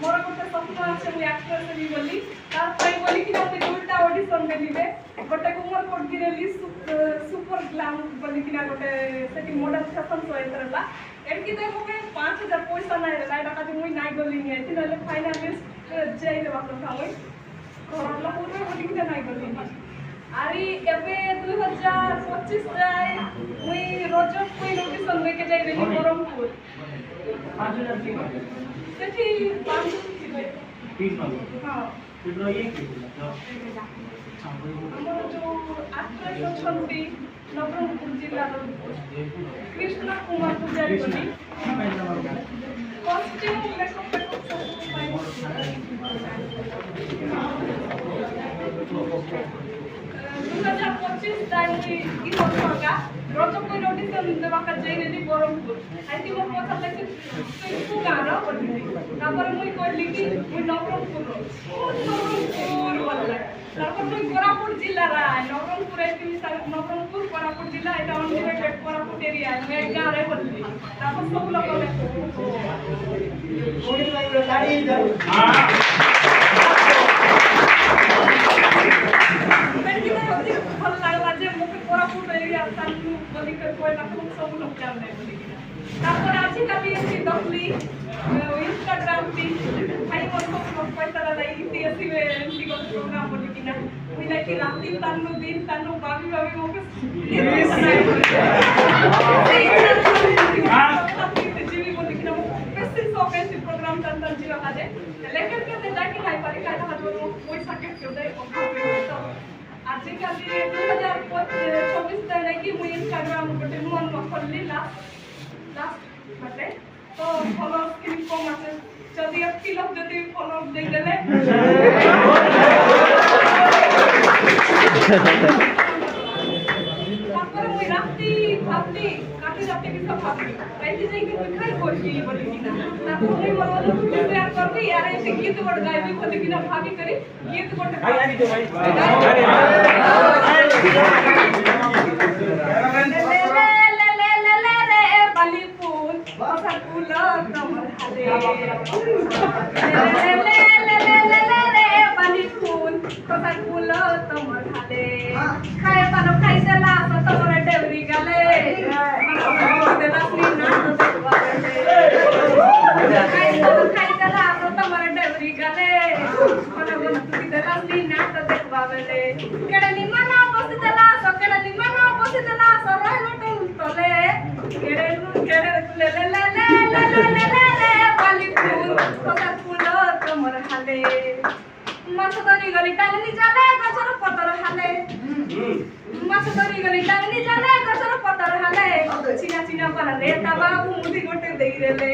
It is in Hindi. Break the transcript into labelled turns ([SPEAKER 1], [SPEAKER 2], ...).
[SPEAKER 1] मोर गोटे स्वप्न अच्छे मुझे एक्ट्रेस भी बोली बोली कि दुईटा ऑडिशन देली गोटे को मोर कोड गिरेली सुपर ग्लैम बोली कि गोटे सेठी मॉडल फैशन शो एतरला एडकी तो मोके 5000 पैसा नाही रे लाइट का मुई नाही गली नि एति नले फाइनलिस्ट जय देवा କଥା मुई कोरला पूरे बोली कि नाही गली आरी एबे 2025 जाय मुई रोजक कोई ऑडिशन लेके जाई रेली बरमपुर 5000 की सेठी 500 थे 30 हां फिर ये की हमर जो एक्ट्रेस छंती नवरंगपुर जिल्ला कृष्ण कुमार पुजारी बोली कॉस्ट्यूम मेकअप पच्चीस रज कोई ऑडिशन देवा जाइली बरमपुर आई मोर कथा लगे तू गाँव मुई कहली कि मुई नवरंगपुर बोलला मुई कोरापुट जिला नवरंगपुर नवरंगपुर कोरापुट जिला এটা अनलिमिटेड कोरापुट एरिया मैं गाँव रे बोलली सब लोग भल लगला जे मुके कोरापुट एरिया तानु बोली कर कोई ना सब लोग जान नहीं बोली तापर आजिकल ये दखली इंस्टाग्राम पे भाई मोर सब लोग पैसा लाई इतिहासी में एमसी को प्रोग्राम बोली कि ना मिला कि रात दिन तानु बाबी मोके जीवी बोली कि ना कैसे सो कैसे प्रोग्राम तंत्र जीवा काजे लेकिन के जाके हाई पारी का हाथ में पैसा के दे तो आजिकल 2024 तक कि मुई इंस्टाग्राम गोटे नुआ खोलली लास्ट बटे तो फॉलोअर्स के कम आसे जदी 80 लोग जदी फॉलोअर्स दे देले तापर मुई राती काटी के सब भाभी कैसे जाई कि मुई खाई कोई बोली कि ना तापर मुई बोललो प्रिपेयर करबी यार ऐसे गीत गोट गाइबी बोली कि ना भाभी करी गीत गोट आई दे भाई चिना चिना पर रेता बाबू मुझे गोटे दे देले